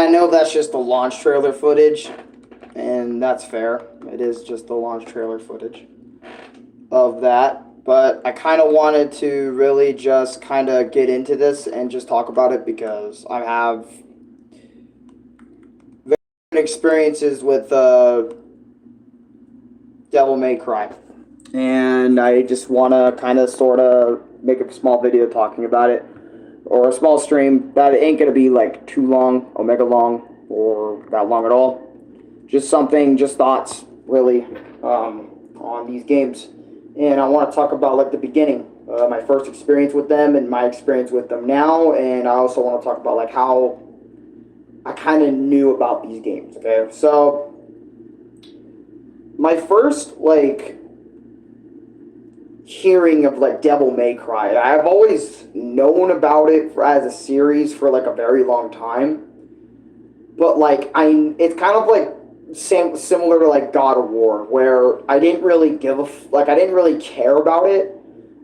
I know that's just the launch trailer footage, and that's fair. It is just the launch trailer footage of that. But I kind of wanted to really just kind of get into this and just talk about it because I have very good experiences with Devil May Cry. And I just want to kind of sort of make a small video talking about it, or a small stream that ain't going to be like too long, omega long, or that long at all. Just thoughts, really, on these games. And I want to talk about like the beginning, my first experience with them and my experience with them now. And I also want to talk about like how I kind of knew about these games, okay? So, my first, like, hearing of like Devil May Cry, I've always known about it as a series for like a very long time, but like it's kind of like similar to like God of War, where I didn't really I didn't really care about it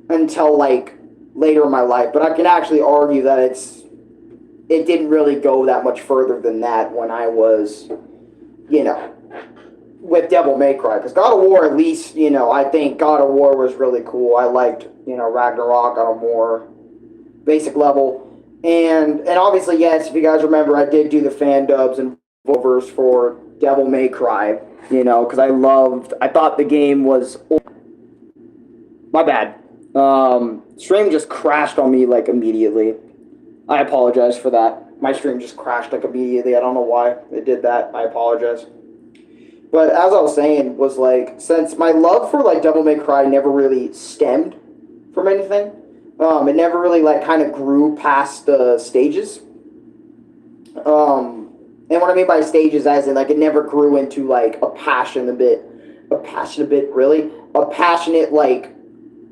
until like later in my life. But I can actually argue that it didn't really go that much further than that when I was, with Devil May Cry, because God of War, at least, I think God of War was really cool. I liked, Ragnarok on a more basic level. And obviously, yes, if you guys remember, I did do the fan dubs and voiceovers for Devil May Cry, because I thought the game was... My bad. Stream just crashed on me, like, immediately. I apologize for that. My stream just crashed, like, immediately. I don't know why it did that. I apologize. But as I was saying, was like, since my love for like Devil May Cry never really stemmed from anything, it never really like kind of grew past the stages. And what I mean by stages, as in like it never grew into like a passionate like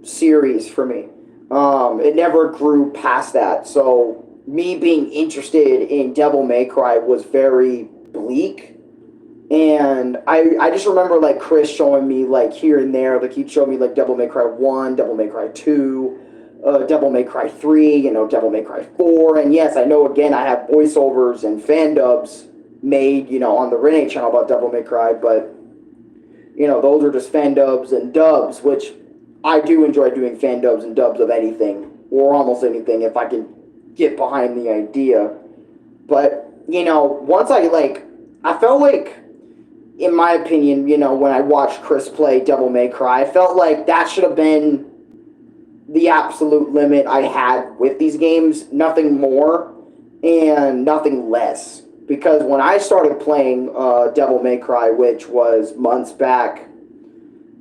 series for me. It never grew past that. So me being interested in Devil May Cry was very bleak. And I just remember, like, Chris showing me, like, here and there, like, he'd show me, like, Devil May Cry 1, Devil May Cry 2, Devil May Cry 3, Devil May Cry 4, and yes, I know, again, I have voiceovers and fan dubs made, on the Renee channel about Devil May Cry, but, those are just fan dubs and dubs, which I do enjoy doing fan dubs and dubs of anything, or almost anything, if I can get behind the idea. But, once I felt like, in my opinion, when I watched Chris play Devil May Cry, I felt like that should have been the absolute limit I had with these games. Nothing more and nothing less. Because when I started playing Devil May Cry, which was months back,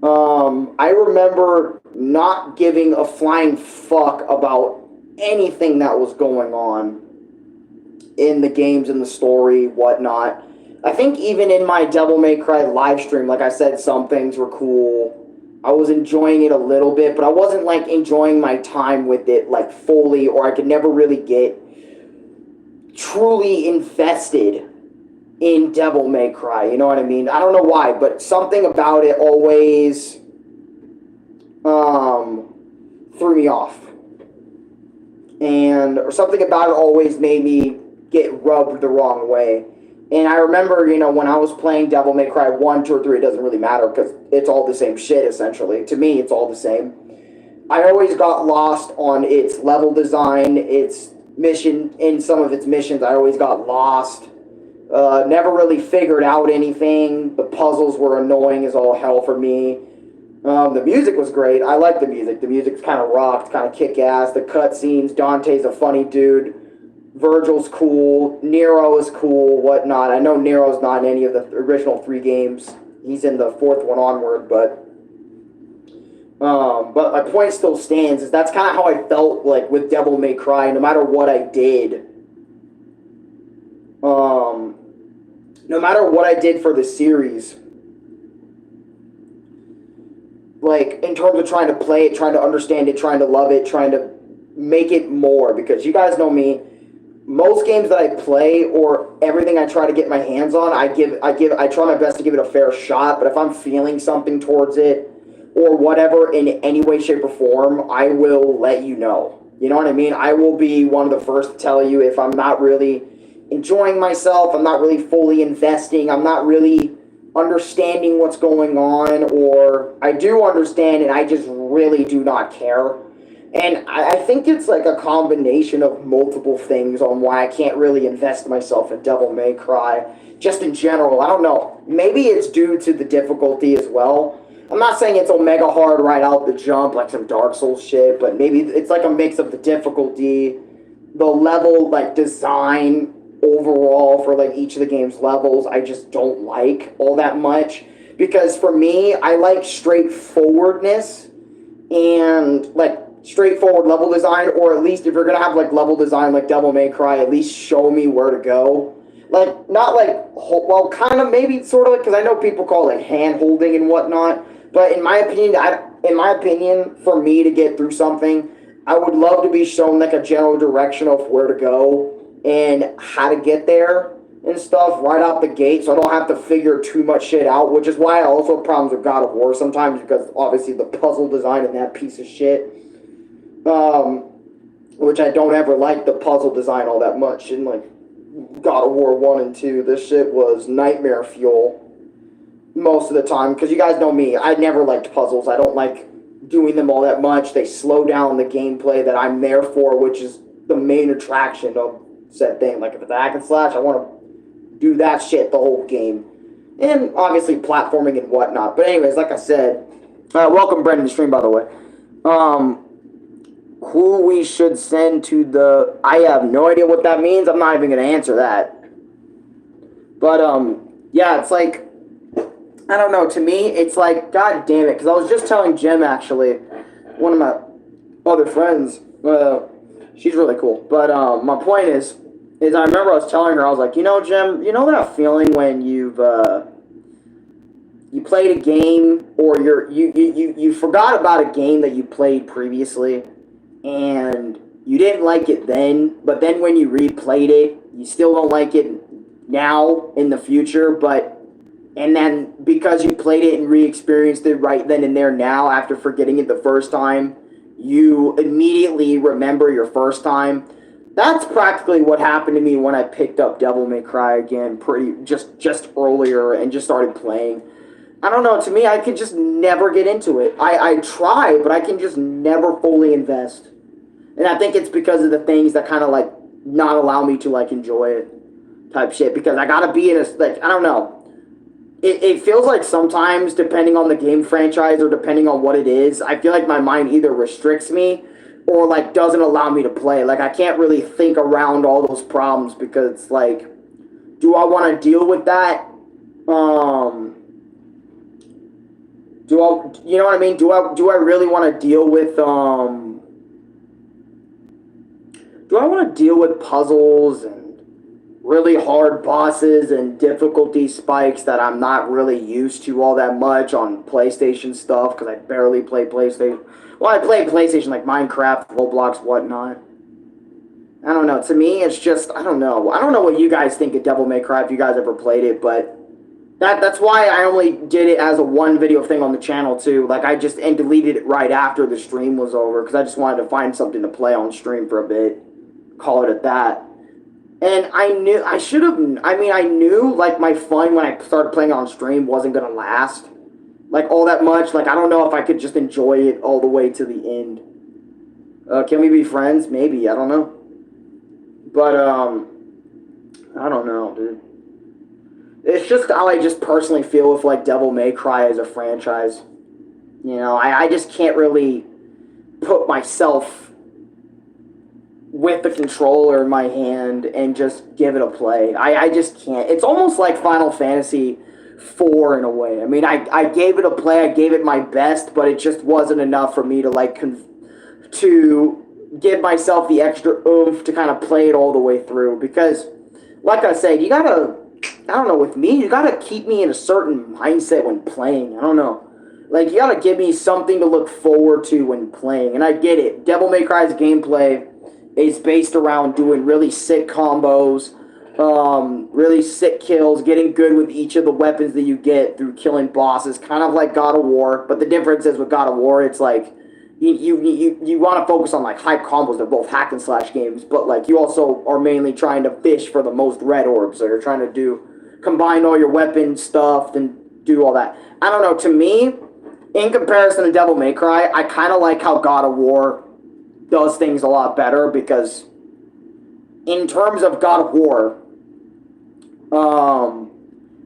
I remember not giving a flying fuck about anything that was going on in the games, in the story, whatnot. I think even in my Devil May Cry live stream, like I said, some things were cool. I was enjoying it a little bit, but I wasn't, like, enjoying my time with it, like, fully, or I could never really get truly invested in Devil May Cry, you know what I mean? I don't know why, but something about it always threw me off. Or something about it always made me get rubbed the wrong way. And I remember, when I was playing Devil May Cry 1, 2, or 3, it doesn't really matter because it's all the same shit, essentially. To me, it's all the same. I always got lost on its level design, its mission. In some of its missions, I always got lost. Never really figured out anything. The puzzles were annoying as all hell for me. The music was great. I like the music. The music's kind of rocked, kind of kick-ass. The cutscenes, Dante's a funny dude. Virgil's cool, Nero is cool, whatnot. I know Nero's not in any of the original 3 games. He's in the 4th one onward, but my point still stands, is that's kind of how I felt like with Devil May Cry, no matter what I did. No matter what I did for the series, like, in terms of trying to play it, trying to understand it, trying to love it, trying to make it more, because you guys know me, most games that I play, or everything I try to get my hands on, I try my best to give it a fair shot, but if I'm feeling something towards it, or whatever, in any way, shape, or form, I will let you know. You know what I mean? I will be one of the first to tell you if I'm not really enjoying myself. I'm not really fully investing. I'm not really understanding what's going on, or I do understand and I just really do not care. And I think it's like a combination of multiple things on why I can't really invest myself in Devil May Cry. Just in general, I don't know. Maybe it's due to the difficulty as well. I'm not saying it's Omega hard right out the jump like some Dark Souls shit, but maybe it's like a mix of the difficulty, the level, like, design overall for, like, each of the game's levels. I just don't like all that much. Because for me, I like straightforwardness and, like, straightforward level design, or at least if you're gonna have like level design like Devil May Cry, at least show me where to go. Like, not like, well, kind of maybe sort of, because I know people call it hand holding and whatnot, but in my opinion, for me to get through something, I would love to be shown like a general direction of where to go and how to get there and stuff right out the gate, so I don't have to figure too much shit out, which is why I also have problems with God of War sometimes, because obviously the puzzle design in that piece of shit. Which I don't ever like the puzzle design all that much. In like God of War 1 and 2, this shit was nightmare fuel most of the time. Because you guys know me, I never liked puzzles. I don't like doing them all that much. They slow down the gameplay that I'm there for, which is the main attraction of said thing. Like if it's hack and slash, I want to do that shit the whole game. And obviously platforming and whatnot. But anyways, like I said, welcome Brendan to the stream, by the way. Who we should send to the... I have no idea what that means. I'm not even going to answer that. But, yeah, it's like... I don't know. To me, it's like... God damn it. Because I was just telling Jim, actually, one of my other friends. She's really cool. But, my point is I remember I was telling her, I was like, you know, Jim, you know that feeling when you've, you played a game, or you forgot about a game that you played previously, and you didn't like it then, but then when you replayed it, you still don't like it now in the future, and then because you played it and re-experienced it right then and there now after forgetting it the first time, you immediately remember your first time. That's practically what happened to me when I picked up Devil May Cry again just earlier and just started playing. I don't know, to me, I could just never get into it. I try, but I can just never fully invest. And I think it's because of the things that kind of, like, not allow me to, like, enjoy it type shit. Because I gotta be in a, like, I don't know. It feels like sometimes, depending on the game franchise or depending on what it is, I feel like my mind either restricts me or, like, doesn't allow me to play. Like, I can't really think around all those problems because, like, do I want to deal with that? You know what I mean? Do I really want to deal with, do I want to deal with puzzles and really hard bosses and difficulty spikes that I'm not really used to all that much on PlayStation stuff, because I barely play PlayStation. Well, I play PlayStation like Minecraft, Roblox, whatnot. I don't know. To me, it's just, I don't know. I don't know what you guys think of Devil May Cry if you guys ever played it, but that's why I only did it as a one video thing on the channel too. Like, I just deleted it right after the stream was over because I just wanted to find something to play on stream for a bit. Call it at that. And I knew, I knew, like, my fun when I started playing on stream wasn't going to last, like, all that much. Like, I don't know if I could just enjoy it all the way to the end. Can we be friends? Maybe, I don't know. But, I don't know, dude. It's just how I just personally feel with, like, Devil May Cry as a franchise. You know, I just can't really put myself with the controller in my hand and just give it a play. I just can't. It's almost like Final Fantasy IV in a way. I mean, I gave it a play, I gave it my best, but it just wasn't enough for me to, like, to give myself the extra oomph to kind of play it all the way through. Because, like I said, you gotta, I don't know, with me, you gotta keep me in a certain mindset when playing. I don't know. Like, you gotta give me something to look forward to when playing. And I get it. Devil May Cry's gameplay is based around doing really sick combos, really sick kills, getting good with each of the weapons that you get through killing bosses, kind of like God of War. But the difference is with God of War, it's like you want to focus on like high combos. They're both hack and slash games, but like you also are mainly trying to fish for the most red orbs. So you're trying to combine all your weapon stuff and do all that. I don't know. To me, in comparison to Devil May Cry, I kind of like how God of War does things a lot better, because in terms of God of War,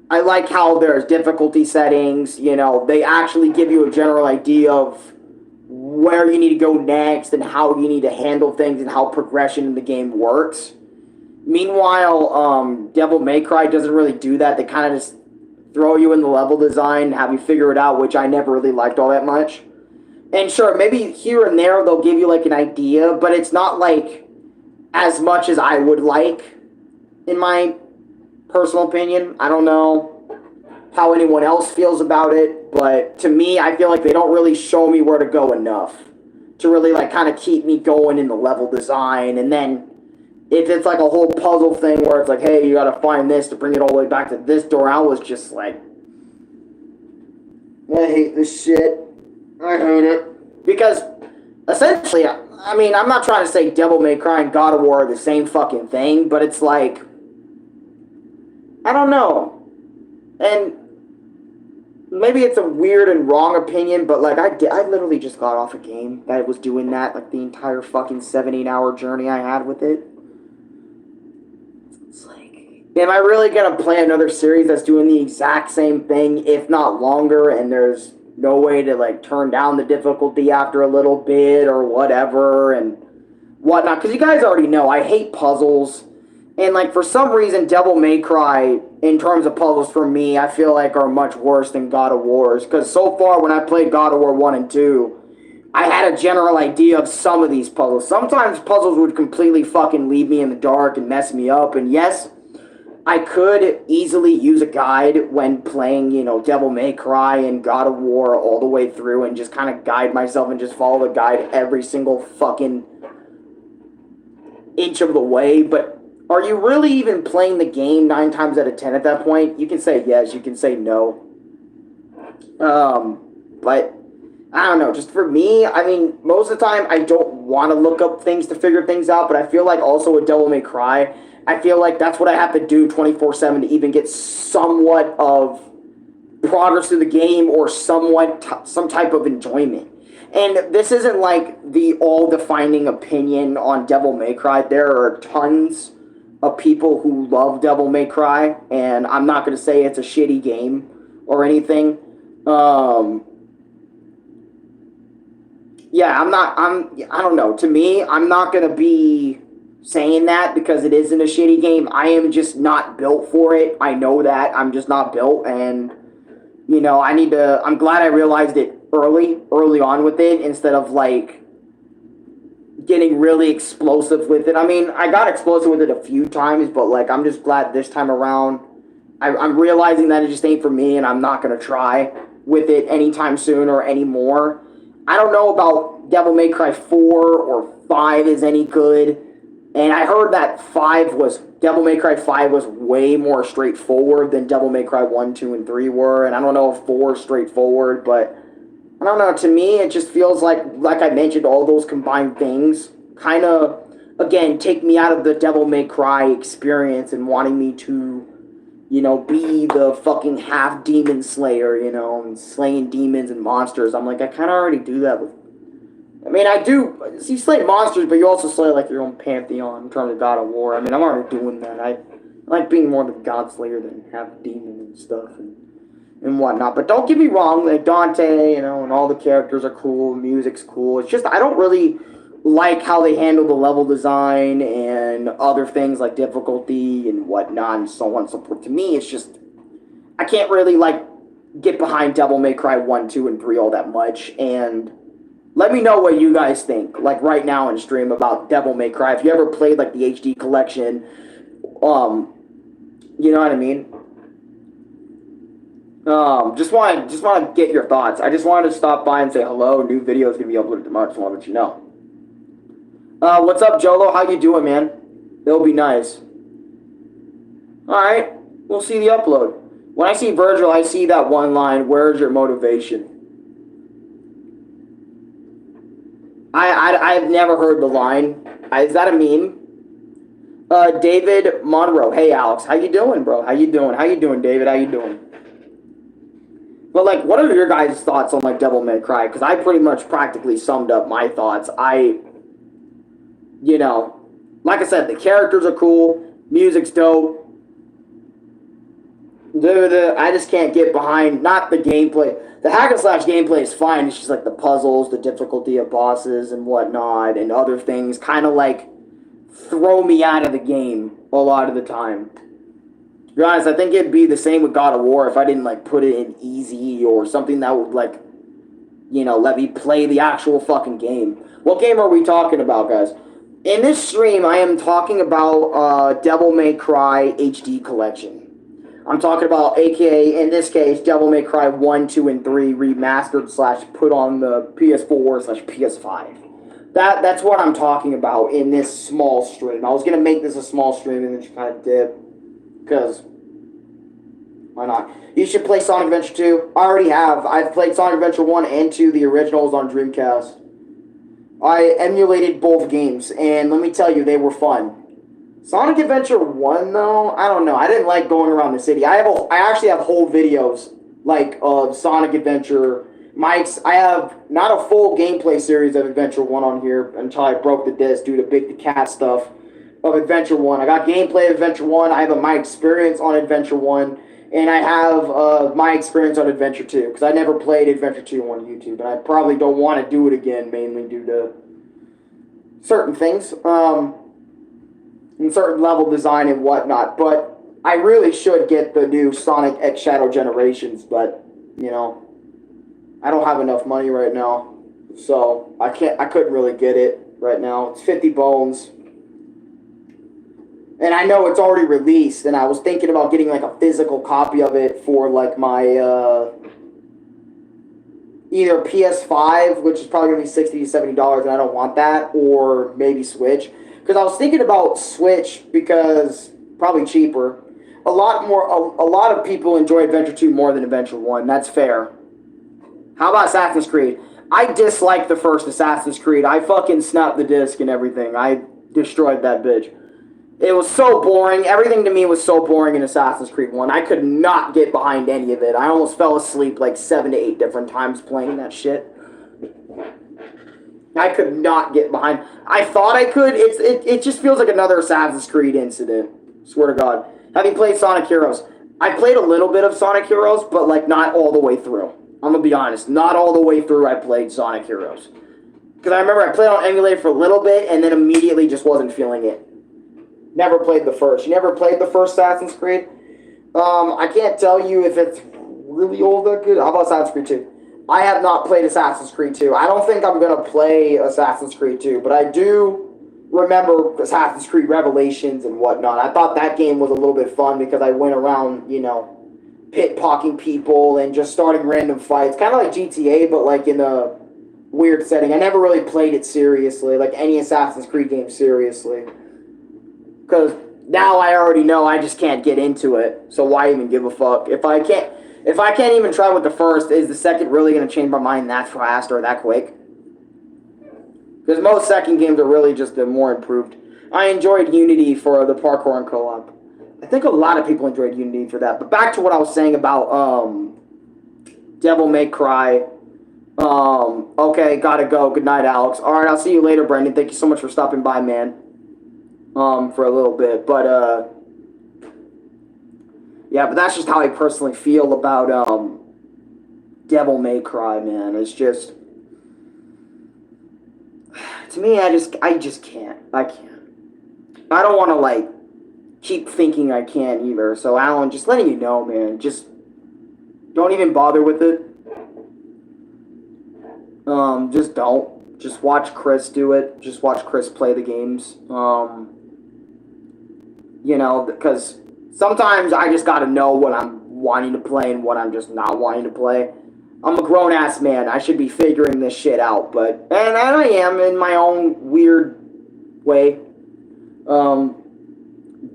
I like how there's difficulty settings. You know, they actually give you a general idea of where you need to go next and how you need to handle things and how progression in the game works. Meanwhile, Devil May Cry doesn't really do that. They kind of just throw you in the level design, have you figure it out, which I never really liked all that much. And sure, maybe here and there they'll give you like an idea, but it's not like as much as I would like, in my personal opinion. I don't know how anyone else feels about it, but to me, I feel like they don't really show me where to go enough to really like kind of keep me going in the level design. And then if it's like a whole puzzle thing where it's like, hey, you gotta find this to bring it all the way back to this door, I was just like, I hate this shit. I hate it. Because essentially, I mean, I'm not trying to say Devil May Cry and God of War are the same fucking thing, but it's like, I don't know. And maybe it's a weird and wrong opinion, but like I literally just got off a game that was doing that, like the entire fucking 7-8 hour journey I had with it. It's like, am I really gonna play another series that's doing the exact same thing, if not longer, and there's no way to like turn down the difficulty after a little bit or whatever and whatnot? Because you guys already know I hate puzzles. And, like, for some reason, Devil May Cry, in terms of puzzles for me, I feel like are much worse than God of War's. Because so far, when I played God of War 1 and 2, I had a general idea of some of these puzzles. Sometimes puzzles would completely fucking leave me in the dark and mess me up. And yes, I could easily use a guide when playing, you know, Devil May Cry and God of War all the way through and just kind of guide myself and just follow the guide every single fucking inch of the way. But are you really even playing the game 9 times out of 10 at that point? You can say yes, you can say no. But I don't know, just for me, I mean, most of the time I don't want to look up things to figure things out, but I feel like also with Devil May Cry, I feel like that's what I have to do 24/7 to even get somewhat of progress through the game or somewhat some type of enjoyment. And this isn't like the all-defining opinion on Devil May Cry. There are tons of people who love Devil May Cry, and I'm not going to say it's a shitty game or anything. Yeah, I don't know. To me, I'm not going to be saying that because it isn't a shitty game. I am just not built for it. I know that. I'm just not built, and, you know, I'm glad I realized it early on with it, instead of, like, getting really explosive with it. I mean, I got explosive with it a few times, but, like, I'm just glad this time around I'm realizing that it just ain't for me, and I'm not going to try with it anytime soon or anymore. I don't know about Devil May Cry 4 or 5 is any good, and I heard that Devil May Cry 5 was way more straightforward than Devil May Cry 1, 2, and 3 were, and I don't know if 4 is straightforward, but I don't know, to me, it just feels like I mentioned, all those combined things kind of, again, take me out of the Devil May Cry experience and wanting me to, you know, be the fucking half-demon slayer, you know, and slaying demons and monsters. I'm like, I kind of already do that with, I mean, I do, you slay monsters, but you also slay, like, your own pantheon in terms of God of War. I mean, I'm already doing that. I like being more of a god slayer than half-demon and stuff, and whatnot. But don't get me wrong, like Dante, you know, and all the characters are cool, music's cool. It's just, I don't really like how they handle the level design and other things like difficulty and whatnot and so on and so forth. To me, it's just, I can't really, like, get behind Devil May Cry 1, 2, and 3 all that much. And let me know what you guys think, like, right now in stream about Devil May Cry. If you ever played, like, the HD collection, you know what I mean? Just want to get your thoughts. I just wanted to stop by and say hello. New videos gonna be uploaded tomorrow. Just want to let you know. What's up, Jolo? How you doing, man? It'll be nice. All right, we'll see the upload. When I see Virgil, I see that one line. Where's your motivation? I've never heard the line. Is that a meme? David Monroe. Hey, Alex. How you doing, bro? How you doing? How you doing, David? How you doing? But, like, what are your guys' thoughts on, like, Devil May Cry? Because I pretty much practically summed up my thoughts. You know, like I said, the characters are cool. Music's dope. I just can't get behind, not the gameplay. The hack and slash gameplay is fine. It's just, like, the puzzles, the difficulty of bosses and whatnot, and other things kind of, like, throw me out of the game a lot of the time. To be honest, I think it'd be the same with God of War if I didn't, like, put it in easy or something that would, like, you know, let me play the actual fucking game. What game are we talking about, guys? In this stream, I am talking about Devil May Cry HD Collection. I'm talking about, aka, in this case, Devil May Cry 1, 2, and 3 remastered / put on the PS4 / PS5. That's what I'm talking about in this small stream. I was going to make this a small stream and then just kind of dip. Because, why not? You should play Sonic Adventure 2. I already have. I've played Sonic Adventure 1 and 2, the originals on Dreamcast. I emulated both games, and let me tell you, they were fun. Sonic Adventure 1, though, I don't know. I didn't like going around the city. I actually have whole videos, like, of Sonic Adventure. I have not a full gameplay series of Adventure 1 on here until I broke the disc due to Big the Cat stuff of Adventure 1. I got gameplay of Adventure 1. I have my experience on Adventure 1. And I have my experience on Adventure 2. Because I never played Adventure 2 on YouTube. And I probably don't want to do it again, mainly due to certain things. And certain level design and whatnot. But I really should get the new Sonic X Shadow Generations. But, you know, I don't have enough money right now. So, I couldn't really get it right now. It's 50 bones. And I know it's already released, and I was thinking about getting, like, a physical copy of it for, like, my, either PS5, which is probably going to be $60 to $70, and I don't want that, or maybe Switch. Because I was thinking about Switch, because, probably cheaper. A lot of people enjoy Adventure 2 more than Adventure 1, that's fair. How about Assassin's Creed? I dislike the first Assassin's Creed. I fucking snapped the disc and everything. I destroyed that bitch. It was so boring. Everything to me was so boring in Assassin's Creed 1. I could not get behind any of it. I almost fell asleep like 7 to 8 different times playing that shit. I could not get behind. I thought I could. It just feels like another Assassin's Creed incident. Swear to God. Have you played Sonic Heroes? I played a little bit of Sonic Heroes, but like not all the way through. I'm going to be honest. Not all the way through I played Sonic Heroes. Because I remember I played on emulator for a little bit and then immediately just wasn't feeling it. Never played the first. You never played the first Assassin's Creed? I can't tell you if it's really old that good. How about Assassin's Creed 2? I have not played Assassin's Creed 2. I don't think I'm going to play Assassin's Creed 2, but I do remember Assassin's Creed Revelations and whatnot. I thought that game was a little bit fun because I went around, you know, pit-pocking people and just starting random fights. Kind of like GTA, but like in a weird setting. I never really played it seriously, like any Assassin's Creed game seriously. Because now I already know I just can't get into it, so why even give a fuck? If I can't even try with the first, is the second really going to change my mind that fast or that quick? Because most second games are really just more improved. I enjoyed Unity for the parkour and co-op. I think a lot of people enjoyed Unity for that. But back to what I was saying about Devil May Cry. Okay, gotta go. Good night, Alex. Alright, I'll see you later, Brendan. Thank you so much for stopping by, man. For a little bit, but, yeah, but that's just how I personally feel about, Devil May Cry, man. It's just, to me, I just can't. I can't. I don't want to, like, keep thinking I can't either, so, Alan, just letting you know, man, just don't even bother with it. Just don't. Just watch Chris do it. Just watch Chris play the games. You know, because sometimes I just gotta know what I'm wanting to play and what I'm just not wanting to play. I'm a grown-ass man. I should be figuring this shit out, and I am in my own weird way.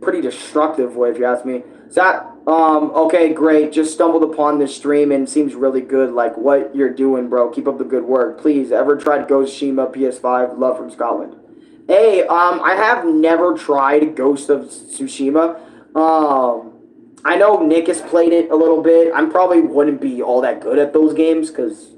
Pretty destructive way, if you ask me. So, Okay, great. Just stumbled upon this stream and seems really good. Like what you're doing, bro. Keep up the good work. Please, ever tried Ghost of Tsushima PS5? Love from Scotland. Hey, I have never tried Ghost of Tsushima. I know Nick has played it a little bit. I probably wouldn't be all that good at those games because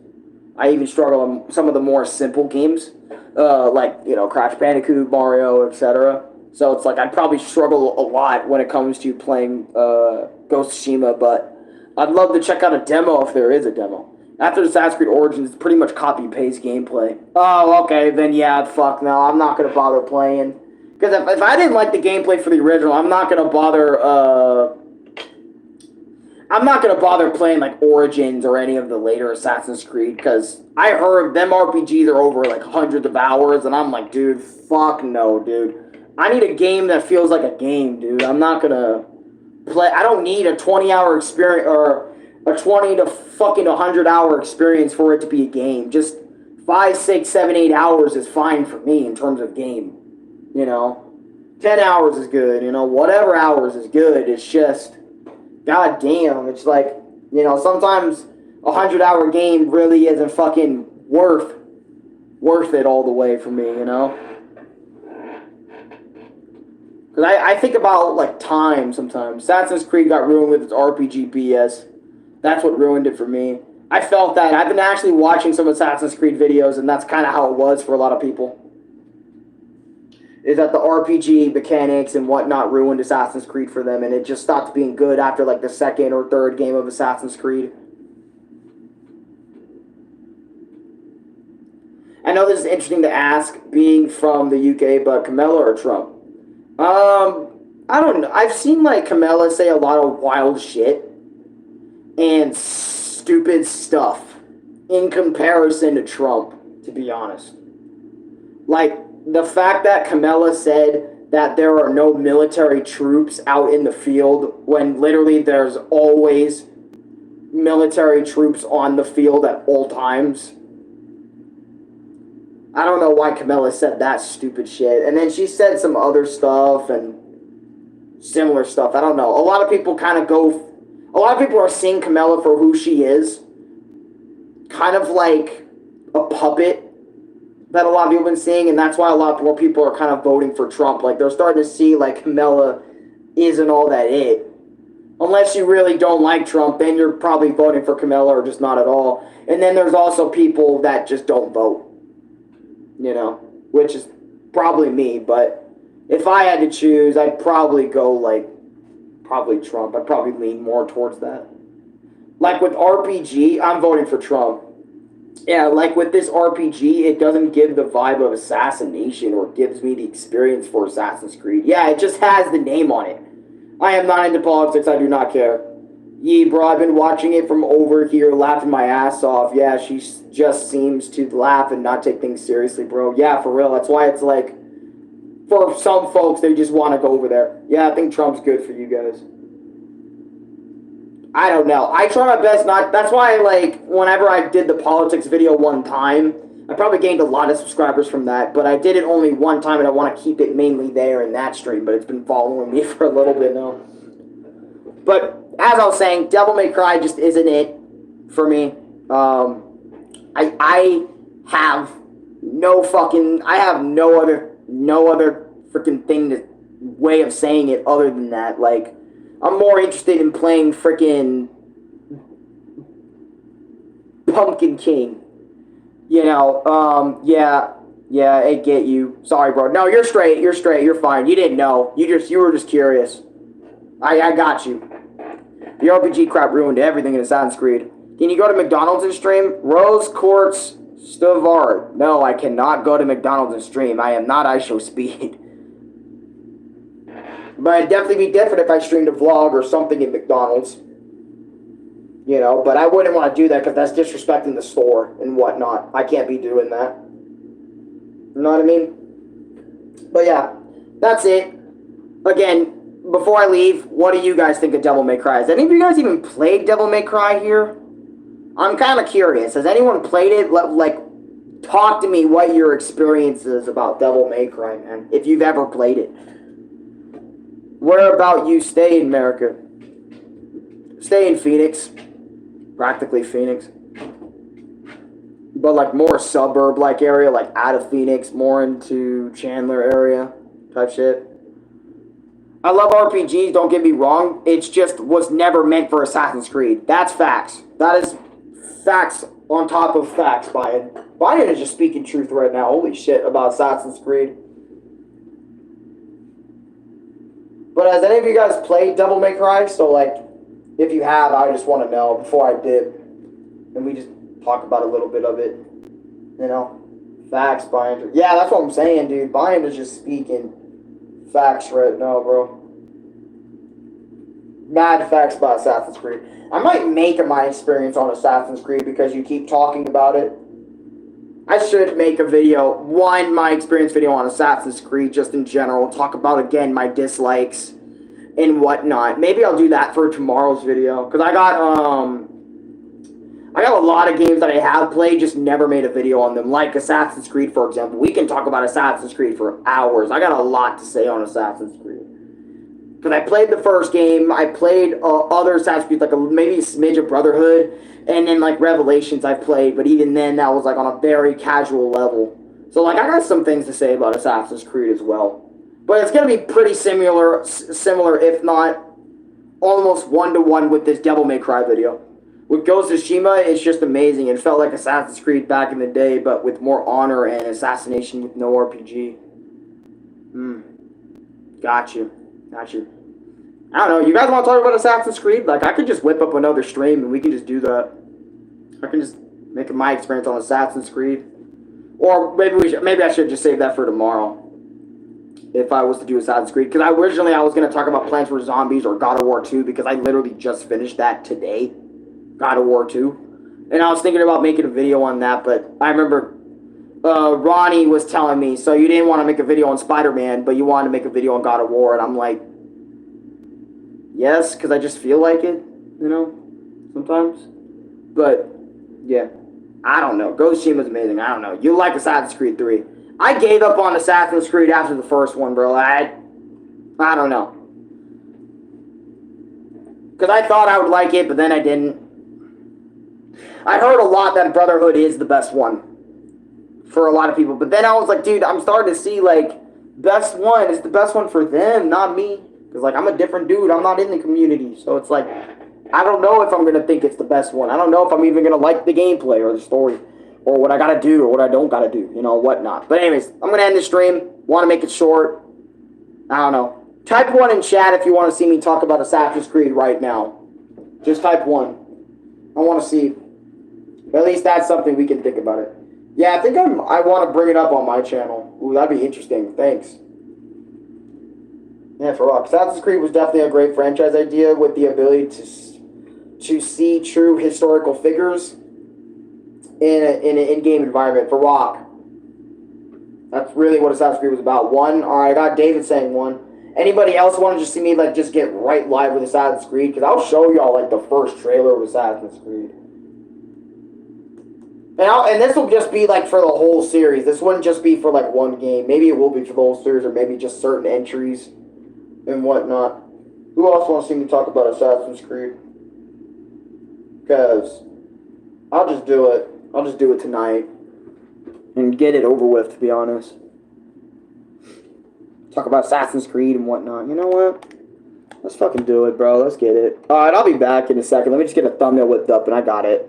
I even struggle on some of the more simple games, like, you know, Crash Bandicoot, Mario, etc. So it's like I'd probably struggle a lot when it comes to playing Ghost of Tsushima, but I'd love to check out a demo if there is a demo. After Assassin's Creed Origins, it's pretty much copy-paste gameplay. Oh, okay, then yeah, fuck no, I'm not going to bother playing. Because if I didn't like the gameplay for the original, I'm not going to bother, I'm not going to bother playing, like, Origins or any of the later Assassin's Creed, because I heard them RPGs are over, like, hundreds of hours, and I'm like, dude, fuck no, dude. I need a game that feels like a game, dude. I'm not going to play, I don't need a 20-hour experience, or a 20 to fucking 100-hour experience for it to be a game. Just 5, 6, 7, 8 hours is fine for me in terms of game, you know? 10 hours is good, you know? Whatever hours is good, it's just... God damn, it's like, you know, sometimes a 100-hour game really isn't fucking worth it all the way for me, you know? Because I think about, like, time sometimes. Assassin's Creed got ruined with its RPG BS. That's what ruined it for me. I felt that. I've been actually watching some Assassin's Creed videos, and that's kind of how it was for a lot of people. Is that the RPG mechanics and whatnot ruined Assassin's Creed for them, and it just stopped being good after, like, the second or third game of Assassin's Creed. I know this is interesting to ask, being from the UK, but Camilla or Trump? I don't know. I've seen, like, Camilla say a lot of wild shit and stupid stuff in comparison to Trump, to be honest. Like, the fact that Camilla said that there are no military troops out in the field when literally there's always military troops on the field at all times. I don't know why Camilla said that stupid shit. And then she said some other stuff and similar stuff. I don't know. A lot of people are seeing Camilla for who she is. Kind of like a puppet that a lot of people have been seeing, and that's why a lot more people are kind of voting for Trump. Like, they're starting to see, like, Camilla isn't all that it. Unless you really don't like Trump, then you're probably voting for Camilla or just not at all. And then there's also people that just don't vote. You know, which is probably me, but if I had to choose, I'd probably go, like, probably Trump. I'd probably lean more towards that. Like, with RPG, I'm voting for Trump. Yeah, like with this RPG, it doesn't give the vibe of assassination or gives me the experience for Assassin's Creed. Yeah, it just has the name on it. I am not into politics, I do not care. Yee, bro, I've been watching it from over here, laughing my ass off. Yeah, she just seems to laugh and not take things seriously, bro. Yeah, for real, that's why it's like, for some folks, they just want to go over there. Yeah, I think Trump's good for you guys. I don't know. I try my best not... That's why, like, whenever I did the politics video one time, I probably gained a lot of subscribers from that, but I did it only one time, and I want to keep it mainly there in that stream, but it's been following me for a little bit now. But, as I was saying, Devil May Cry just isn't it for me. I have no fucking... I have no other freaking way of saying it other than that, like... I'm more interested in playing frickin' Pumpkin King. You know, yeah, I get you. Sorry, bro. No, you're straight, you're fine. You didn't know. You were just curious. I got you. The RPG crap ruined everything in Assassin's Creed. Can you go to McDonald's and stream? Rose Quartz Stavard. No, I cannot go to McDonald's and stream. I am not ISO Speed. But it'd definitely be different if I streamed a vlog or something in McDonald's. You know, but I wouldn't want to do that because that's disrespecting the store and whatnot. I can't be doing that. You know what I mean? But yeah, that's it. Again, before I leave, what do you guys think of Devil May Cry? Has any of you guys even played Devil May Cry here? I'm kind of curious. Has anyone played it? Like, talk to me what your experience is about Devil May Cry, man. If you've ever played it. Where about you stay in America? stay in Phoenix, practically Phoenix, but like more suburb like area, like out of Phoenix, more into Chandler area type shit. I love RPGs, don't get me wrong. It's just was never meant for Assassin's Creed. That's facts. That is facts on top of facts, Biden. Biden is just speaking truth right now. Holy shit about Assassin's Creed. But has any of you guys played Devil May Cry? So, like, if you have, I just want to know before I dip. And we just talk about a little bit of it. You know? Facts, Biden. Yeah, that's what I'm saying, dude. Biden is just speaking facts right now, bro. Mad facts about Assassin's Creed. I might make my experience on Assassin's Creed because you keep talking about it. I should make a video, my experience video on Assassin's Creed, just in general. Talk about, again, my dislikes and whatnot. Maybe I'll do that for tomorrow's video. Because I got a lot of games that I have played, just never made a video on them. Like Assassin's Creed, for example. We can talk about Assassin's Creed for hours. I got a lot to say on Assassin's Creed. Because I played the first game, I played other Assassin's Creed, like maybe a smidge of Brotherhood, and then like Revelations I played, but even then that was like on a very casual level. So like I got some things to say about Assassin's Creed as well. But it's going to be pretty similar if not almost one-to-one with this Devil May Cry video. With Ghost of Tsushima, it's just amazing. It felt like Assassin's Creed back in the day, but with more honor and assassination with no RPG. Got you. I don't know. You guys want to talk about Assassin's Creed? Like, I could just whip up another stream and we can just do that. I can just make my experience on Assassin's Creed. Or maybe I should just save that for tomorrow. If I was to do Assassin's Creed. Because originally I was going to talk about Plants vs. Zombies or God of War 2. Because I literally just finished that today. God of War 2. And I was thinking about making a video on that. But I remember Ronnie was telling me, so you didn't want to make a video on Spider-Man, but you wanted to make a video on God of War, and I'm like, yes, because I just feel like it, you know, sometimes. But, yeah, I don't know. Ghost of Tsushima is amazing. I don't know. You like Assassin's Creed 3. I gave up on Assassin's Creed after the first one, bro. I don't know. Because I thought I would like it, but then I didn't. I heard a lot that Brotherhood is the best one. For a lot of people. But then I was like, dude, I'm starting to see, like, best one is the best one for them, not me. Because, like, I'm a different dude. I'm not in the community. So it's like, I don't know if I'm going to think it's the best one. I don't know if I'm even going to like the gameplay or the story. Or what I got to do or what I don't got to do. You know, whatnot. But anyways, I'm going to end the stream. Want to make it short. I don't know. Type 1 in chat if you want to see me talk about Assassin's Creed right now. Just type 1. I want to see. At least that's something we can think about it. Yeah, I think I want to bring it up on my channel. Ooh, that'd be interesting. Thanks. Yeah, for rock. Assassin's Creed was definitely a great franchise idea with the ability to see true historical figures in an in-game environment. For rock. That's really what Assassin's Creed was about. 1. Alright, I got David saying 1. Anybody else want to just see me, like, just get right live with Assassin's Creed? Because I'll show y'all, like, the first trailer of Assassin's Creed. And this will just be, like, for the whole series. This wouldn't just be for, like, one game. Maybe it will be for the whole series, or maybe just certain entries and whatnot. Who else wants to see me talk about Assassin's Creed? Because I'll just do it. I'll just do it tonight. And get it over with, to be honest. Talk about Assassin's Creed and whatnot. You know what? Let's fucking do it, bro. Let's get it. Alright, I'll be back in a second. Let me just get a thumbnail whipped up, and I got it.